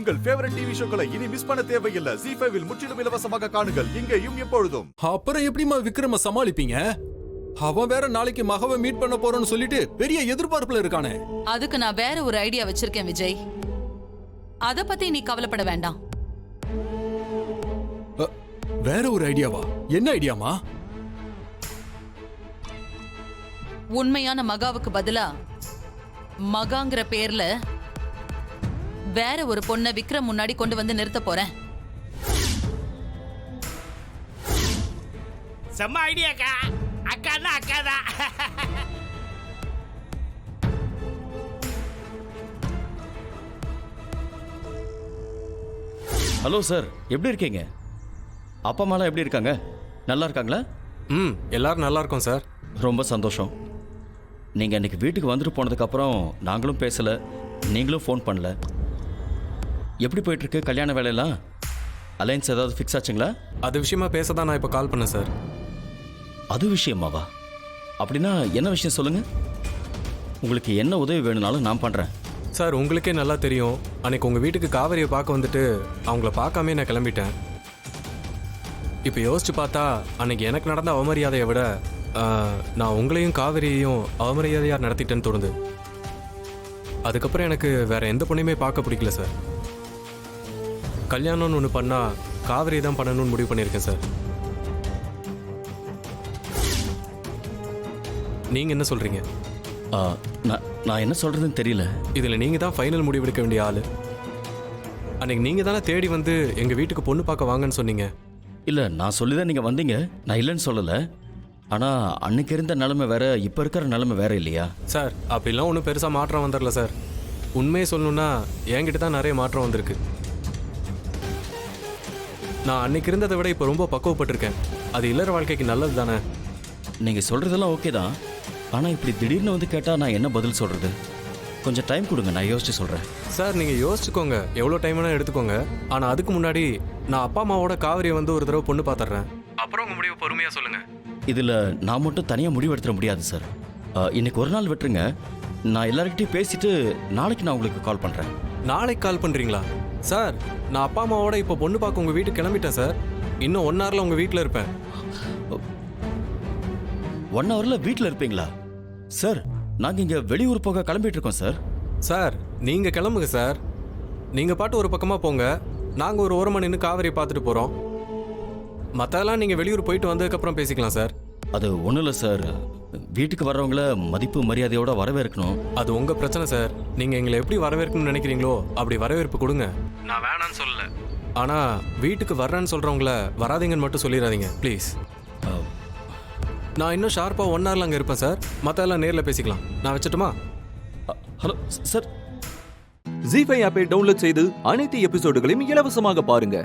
உங்கள் favourite TV ஷோக்களை இனி miss பண்ண தேவையில்லை. ZEE5 இல் முற்றிலும் இலவசமாக காணுங்கள், இங்கேயும் எப்பொழுதும். அப்புறம் எப்படிமா விக்ரம சமாளிப்பீங்க? அவன் வேற நாளைக்கு மகவை மீட் பண்ண போறோம்னு சொல்லிட்டு பெரிய எதிர்பார்ப்புல இருக்கானே. அதுக்கு நான் வேற ஒரு ஐடியா வச்சிருக்கேன் விஜய். அத பத்தி நீ கவலைப்பட வேண்டாம். வேற ஒரு ஐடியாவா? என்ன ஐடியாமா? உண்மையான மகாவுக்கு பதிலா மகாங்கிற பேர்ல வேற ஒரு பொண்ணை விக்ரம் முன்னாடி கொண்டு வந்து நிறுத்த போறேன். செம்ம ஐடியாக்கா. அக்காதான் அக்காதான். ஹலோ சார், எப்படி இருக்கீங்க? அப்பா அம்மாலாம் எப்படி இருக்காங்க? நல்லா இருக்காங்களா? எல்லாரும் நல்லா இருக்கோம் சார். ரொம்ப சந்தோஷம். நீங்கள் அன்றைக்கி வீட்டுக்கு வந்துட்டு போனதுக்கப்புறம் நாங்களும் பேசலை, நீங்களும் ஃபோன் பண்ணல. எப்படி போயிட்டுருக்கு கல்யாண வேலையெல்லாம்? அலைன்ஸ் ஏதாவது ஃபிக்ஸ் ஆச்சுங்களா? அது விஷயமா பேச தான் நான் இப்போ கால் பண்ணேன் சார். அது விஷயமாவா? அப்படின்னா என்ன விஷயம் சொல்லுங்கள். உங்களுக்கு என்ன உதவி வேணும்னாலும் நான் பண்ணுறேன். சார், உங்களுக்கே நல்லா தெரியும், அன்னைக்கு உங்கள் வீட்டுக்கு காவேரியை பார்க்க வந்துட்டு அவங்கள பார்க்காமே நான் கிளம்பிட்டேன். இப்போ யோசிச்சு பார்த்தா அன்னைக்கு எனக்கு நடந்த அவமரியாதையை விட நான் உங்களையும் காவேரியையும் அவமரியாதையாக நடத்திட்டேன்னு தோணுது. அதுக்கப்புறம் எனக்கு வேற எந்த பொண்ணையுமே பார்க்க பிடிக்கல சார். கல்யாணம்னு ஒன்று பண்ணால் காவேரி தான் பண்ணணும்னு முடிவு பண்ணியிருக்கேன் சார். நீங்கள் என்ன சொல்கிறீங்க? நான் என்ன சொல்கிறதுன்னு தெரியல. இதில் நீங்கள் தான் ஃபைனல் முடிவெடுக்க வேண்டிய ஆள். அன்னைக்கு நீங்கள் தானே தேடி வந்து எங்கள் வீட்டுக்கு பொண்ணு பார்க்க வாங்கன்னு சொன்னீங்க. இல்லை, நான் சொல்லி தான் நீங்கள் வந்தீங்க, நான் இல்லைன்னு சொல்லலை. ஆனால் அன்னைக்கு இருந்த நிலைமை வேற, இப்போ இருக்கிற நிலைமை வேற இல்லையா சார்? அப்படிலாம் ஒன்றும் பெருசாக மாற்றம் வந்துடல சார். உண்மையை சொல்லணுன்னா என்கிட்ட தான் நிறைய மாற்றம் வந்திருக்கு. நான் அன்னைக்கு இருந்ததை விட இப்போ ரொம்ப பக்குவப்பட்டிருக்கேன். அது இல்லற வாழ்க்கைக்கு நல்லது தானே? நீங்கள் சொல்கிறதெல்லாம் ஓகே தான். ஆனால் இப்படி திடீர்னு வந்து கேட்டால் நான் என்ன பதில் சொல்கிறது? கொஞ்சம் டைம் கொடுங்க, நான் யோசிச்சு சொல்கிறேன். சார், நீங்கள் யோசிச்சுக்கோங்க, எவ்வளோ டைம் வேணால் எடுத்துக்கோங்க. ஆனால் அதுக்கு முன்னாடி நான் அப்பா அம்மாவோட காவிரியை வந்து ஒரு தடவை பொண்ணு பார்த்துட்றேன். அப்புறம் உங்கள் முடிவு பொறுமையாக சொல்லுங்கள். இதில் நான் மட்டும் தனியாக முடிவெடுத்துட முடியாது சார். இன்னைக்கு ஒரு நாள் விட்டுருங்க, நான் எல்லாருக்கிட்டையும் பேசிட்டு நாளைக்கு நான் உங்களுக்கு கால் பண்ணுறேன். நாளைக்கு கால் பண்ணுறீங்களா? சார், நான் அப்பா அம்மாவோட இப்போ பொண்ணு பார்க்க உங்கள் வீட்டுக்கு கிளம்பிட்டேன் சார். இன்னும் 1 ஹவரில் உங்கள் வீட்டில் இருப்பேன். 1 ஹவரில் வீட்டில் இருப்பீங்களா? சார், நாங்கள் இங்கே வெளியூர் போக கிளம்பிட்டு இருக்கோம் சார். சார், நீங்கள் கிளம்புங்க சார். நீங்கள் பாட்டு ஒரு பக்கமாக போங்க, நாங்கள் ஒரு ஓரமாக நின்று காவேரியை பார்த்துட்டு போகிறோம். மற்றெல்லாம் நீங்கள் வெளியூர் போயிட்டு வந்ததுக்கப்புறம் பேசிக்கலாம் சார். அது ஒன்றும் இல்லை சார், வீட்டுக்கு வர்றவங்கள மதிப்பு மரியாதையோட வரவேற்கணும். அது உங்கள் பிரச்சனை சார். நீங்கள் எங்களை எப்படி வரவேற்கணும்னு நினைக்கிறீங்களோ அப்படி வரவேற்பு கொடுங்க. நான் வேணான்னு சொல்லலை, ஆனால் வீட்டுக்கு வர்றேன்னு சொல்கிறவங்கள வராதிங்கன்னு மட்டும் சொல்லிடாதீங்க ப்ளீஸ். நான் இன்னும் ஷார்ப்பாக 1 ஹவரில் அங்கே இருப்பேன் சார். மற்றெல்லாம் நேரில் பேசிக்கலாம். நான் வச்சுட்டுமா? Hello sir. ZEE5 ஆப்பை டவுன்லோட் செய்து அனைத்து எபிசோடுகளையும் இலவசமாக பாருங்க.